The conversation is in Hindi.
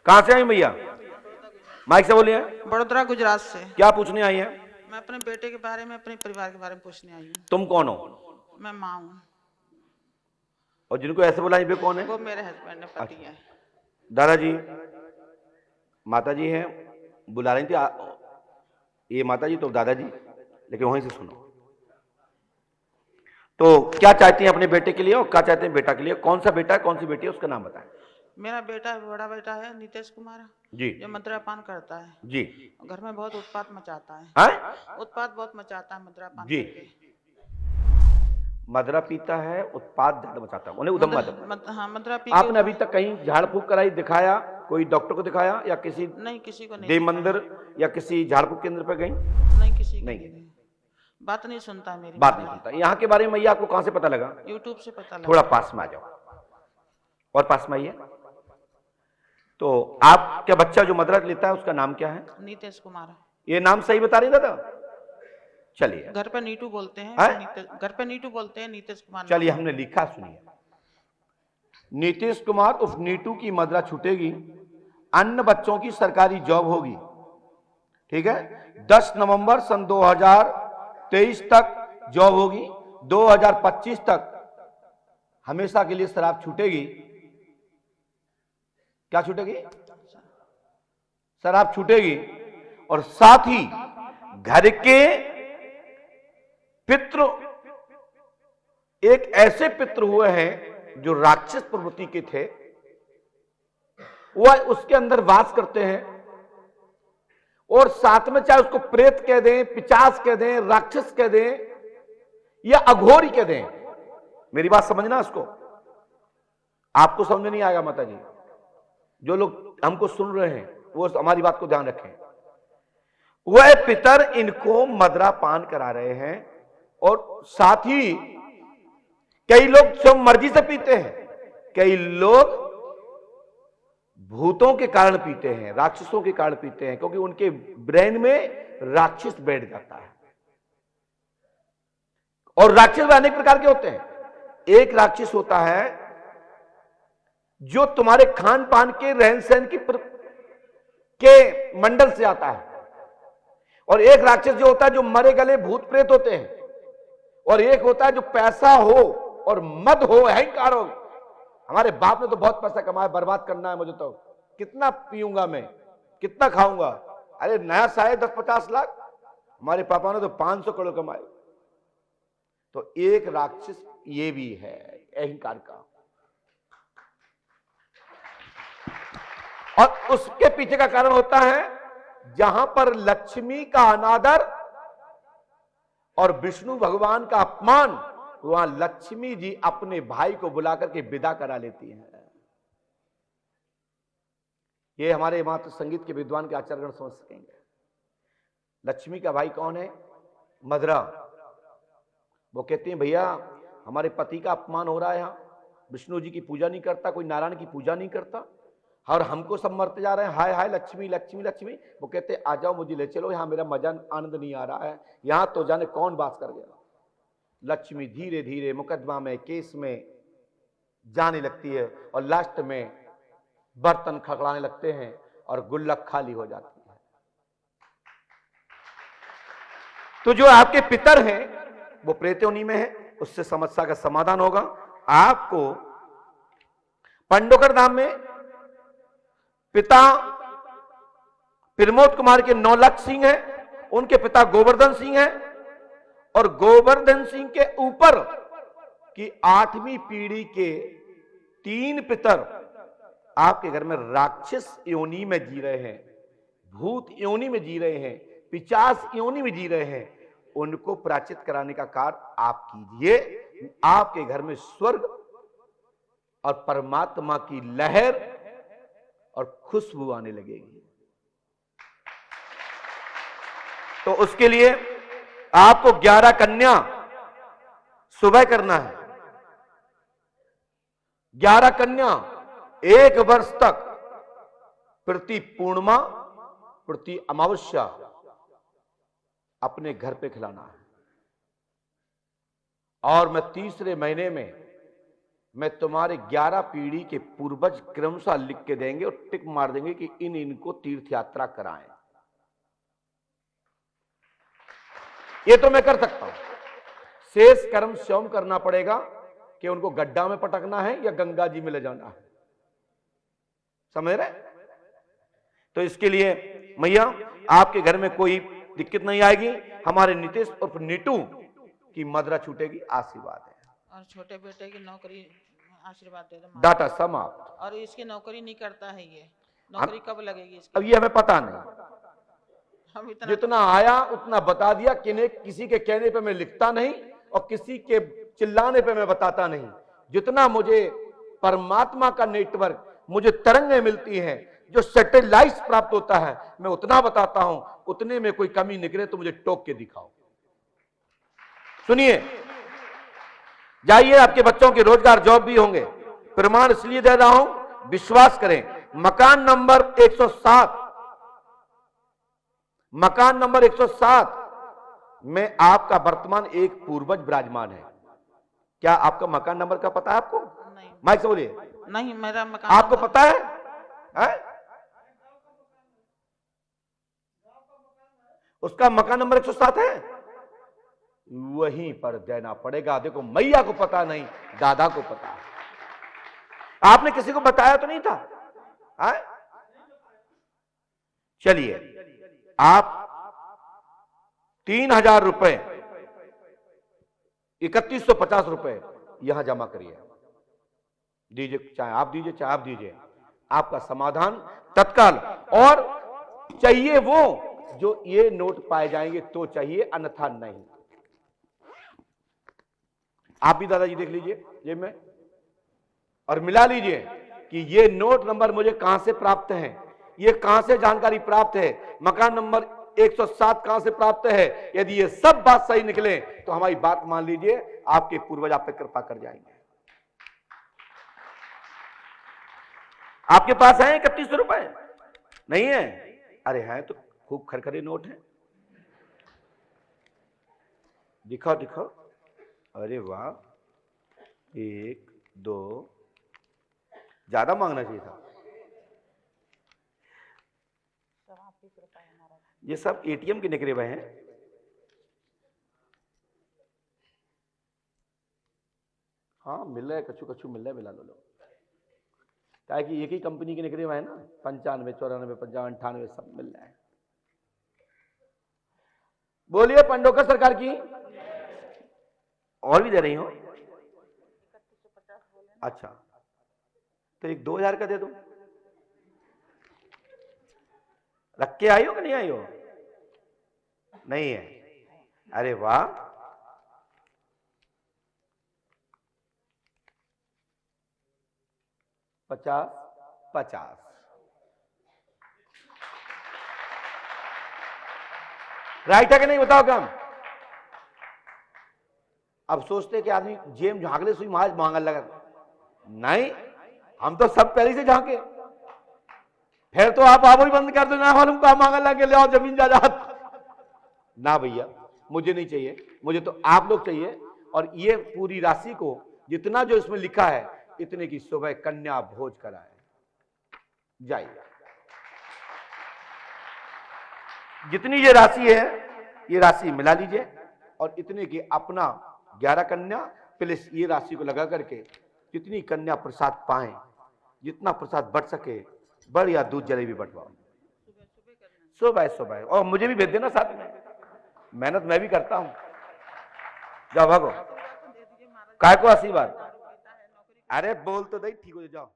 कहां से आई भैया? माइक से बोलिए। बड़ोदरा गुजरात से। क्या पूछने आई है? मैं अपने बेटे के बारे में, अपने परिवार के बारे में पूछने आई हूँ। तुम कौन हो? मैं माँ हूँ। और जिनको ऐसे बुला ये कौन है? वो मेरे हस्बैंड है, पति है। दादाजी, माता जी हैं, बुला रही थी ये माता जी तो दादाजी, लेकिन वहीं से सुनो। तो क्या चाहती हैं अपने बेटे के लिए और क्या चाहते हैं बेटा के लिए? कौन सा बेटा है, कौन सी बेटी है, उसका नाम बताएं। मेरा बेटा, बड़ा बेटा है नीतीश कुमार जी। जो मद्यपान करता है जी। घर में बहुत उत्पात मचाता है। उत्पात बहुत मचाता है मद्यपान जी। करके। मदरा पीता है, उत्पाद ज्यादा मचाता है, उन्हें उदम हाँ, मदरा पी। आपने अभी तक कहीं झाड़ फूक कराई, दिखाया, कोई डॉक्टर को दिखाया या किसी? नहीं, किसी को नहीं। देव मंदिर या किसी झाड़ फूक केंद्र पर गई? नहीं, किसी को नहीं। बात नहीं सुनता, मेरी बात नहीं सुनता। यहाँ के बारे में भैया आपको कहां से पता लगा? यूट्यूब से पता लगा। थोड़ा पास में आ जाओ और पास में आइए। तो आपका बच्चा जो मदरा लेता है उसका नाम क्या है? नीतीश कुमार। ये नाम सही बता रही दादा? चलिए, घर पे नीटू बोलते हैं। घर पे नीटू बोलते हैं, नीतीश कुमार। चलिए हमने लिखा, सुनिए। नीतीश कुमार उर्फ नीटू की मदरा छूटेगी, अन्य बच्चों की सरकारी जॉब होगी। ठीक है, 10 नवंबर सन 2023 तक जॉब होगी। 2025 तक हमेशा के लिए शराब छूटेगी। क्या छूटेगी? शराब छूटेगी। और साथ ही घर के पितृ, एक ऐसे पितृ हुए हैं जो राक्षस प्रवृत्ति के थे, वह उसके अंदर वास करते हैं। और साथ में चाहे उसको प्रेत कह दें, पिचास कह दें, राक्षस कह दें या अघोरी कह दें, मेरी बात समझना। उसको आपको समझ नहीं आएगा माता जी, जो लोग हमको सुन रहे हैं वो हमारी बात को ध्यान रखें। वह पितर इनको मदरा पान करा रहे हैं और साथ ही कई लोग स्वयं मर्जी से पीते हैं, कई लोग भूतों के कारण पीते हैं, राक्षसों के कारण पीते हैं, क्योंकि उनके ब्रेन में राक्षस बैठ जाता है। और राक्षस अनेक प्रकार के होते हैं। एक राक्षस होता है जो तुम्हारे खान पान के रहन सहन के मंडल से आता है। और एक राक्षस जो होता है जो मरे गले भूत प्रेत होते हैं। और एक होता है जो पैसा हो और मद हो, अहंकार हो। हमारे बाप ने तो बहुत पैसा कमाया, बर्बाद करना है मुझे, तो कितना पीऊंगा मैं, कितना खाऊंगा। अरे नया साहे 10-50 लाख, हमारे पापा ने तो 500 करोड़ कमाए। तो एक राक्षस ये भी है, अहंकार का। और उसके पीछे का कारण होता है जहां पर लक्ष्मी का अनादर और विष्णु भगवान का अपमान, वहां लक्ष्मी जी अपने भाई को बुलाकर के विदा करा लेती हैं। ये हमारे मात्र संगीत के विद्वान के आचार्यगण समझ सकेंगे। लक्ष्मी का भाई कौन है? मदरा। वो कहती हैं भैया हमारे पति का अपमान हो रहा है, यहां विष्णु जी की पूजा नहीं करता, कोई नारायण की पूजा नहीं करता, और हमको सब मरते जा रहे हैं, हाय हाय लक्ष्मी लक्ष्मी लक्ष्मी। वो कहते आ जाओ मुझे ले चलो, यहां मेरा मजा आनंद नहीं आ रहा है, यहां तो जाने कौन बात कर गया। लक्ष्मी धीरे धीरे मुकदमा में, केस में जाने लगती है और लास्ट में बर्तन खड़खड़ाने लगते हैं और गुल्लक खाली हो जाती है। तो जो आपके पितर हैं वो प्रेत योनि में है, उससे समस्या का समाधान होगा। आपको पंडोकर धाम में पिता प्रमोद कुमार के 9 लाख सिंह हैं, उनके पिता गोवर्धन सिंह हैं, और गोवर्धन सिंह के ऊपर की 8वीं पीढ़ी के 3 पितर आपके घर में राक्षस योनि में जी रहे हैं, भूत योनि में जी रहे हैं, पिचास योनि में जी रहे हैं। उनको प्राचित कराने का कार्य आप कीजिए। आपके घर में स्वर्ग और परमात्मा की लहर और खुशबू आने लगेगी। तो उसके लिए आपको 11 कन्या सुबह करना है। 11 कन्या 1 वर्ष तक प्रति पूर्णिमा, प्रति अमावस्या अपने घर पे खिलाना है। और मैं तीसरे महीने में मैं तुम्हारे 11 पीढ़ी के पूर्वज क्रमशः लिख के देंगे और टिक मार देंगे कि इनको तीर्थ यात्रा कराएं। ये तो मैं कर सकता हूं। शेष कर्म स्वयं करना पड़ेगा कि उनको गड्ढा में पटकना है या गंगा जी में ले जाना है। समझ रहे? तो इसके लिए मैया आपके घर में कोई दिक्कत नहीं आएगी। हमारे नीतीश और नीटू की मदरा छूटेगी, आशीर्वाद है। और छोटे बेटे की नौकरी आशीर्वाद दे दो। डाटा समाप्त। और इसकी नौकरी नहीं करता है, ये नौकरी कब लगेगी इसकी? अब ये हमें पता नहीं, हम इतना जितना आया उतना बता दिया। किसी के कहने पे मैं लिखता नहीं और किसी के चिल्लाने पे मैं बताता नहीं। जितना मुझे परमात्मा का नेटवर्क, मुझे तरंगें मिलती हैं, जो सैटेलाइट प्राप्त होता है, मैं उतना बताता हूं। उतने में कोई कमी निकले तो मुझे टोक के दिखाओ। सुनिए, जाइए, आपके बच्चों के रोजगार जॉब भी होंगे। प्रमाण इसलिए दे रहा हूं, विश्वास करें। मकान नंबर 107, मकान नंबर 107 में आपका वर्तमान एक पूर्वज विराजमान है। क्या आपका मकान नंबर का पता है आपको? नहीं। माइक से बोलिए। नहीं, मेरा मकान आपको पता है? उसका मकान नंबर 107 है, वहीं पर देना पड़ेगा। देखो, मैया को पता नहीं, दादा को पता है। आपने किसी को बताया तो नहीं था? चलिए, आप 3000 रुपए, 3150 रुपए यहां जमा करिए। दीजिए, चाहे आप दीजिए, चाहे आप दीजिए। आपका समाधान तत्काल। और चाहिए वो जो ये नोट पाए जाएंगे तो चाहिए, अन्यथा नहीं। आप भी दादाजी देख लीजिए जेब में और मिला लीजिए कि ये नोट नंबर मुझे कहां से प्राप्त है, ये कहां से जानकारी प्राप्त है, मकान नंबर 107 कहां से प्राप्त है। यदि ये सब बात सही निकले तो हमारी बात मान लीजिए, आपके पूर्वज आप पे कृपा कर जाएंगे। आपके पास है 3100 रुपए? नहीं है? अरे हैं तो खूब खरखरे नोट हैं। दिखाओ दिखाओ। अरे वाह, 1 2, ज्यादा मांगना चाहिए था। ये सब एटीएम के निकले हुए हैं। हाँ, मिल रहा है, कछु कछु मिल रहा है, मिला लो। क्या है कि एक ही कंपनी के निकले हुए हैं ना, 95 94 55 98 सब मिल रहा है। बोलिए पंडोकर सरकार की। और भी दे रही हो? अच्छा, तो एक 2000 का दे दो। रख के आई हो कि नहीं आई हो? नहीं है? अरे वाह, पचास। राइट है कि नहीं, बताओ कम। अब सोचते कि आदमी जेम झांकले सुई महाज मांगल लगा। नहीं, हम तो सब पहले से झांके। फिर तो आप ही बंद कर दो, ना मालूम कहां मांगल लगे, ले आओ जमीन जायदाद। ना भैया, मुझे नहीं चाहिए, मुझे तो आप लोग चाहिए। और ये पूरी राशि को, जितना जो इसमें लिखा है, इतने की सुबह कन्या भोज कराए। जाइए, जितनी ये राशि है, ये राशि मिला लीजिए और इतने की अपना 11 कन्या प्लस ये राशि को लगा करके जितनी कन्या प्रसाद पाए, जितना प्रसाद बढ़ सके, बढ़िया दूध जलेबी बंटवाओ सुबह। और मुझे भी भेज देना साथ में, मेहनत मैं भी करता हूं। जाओ भागो, काय को आशीर्वाद। अरे बोल तो दई, ठीक हो जाओ।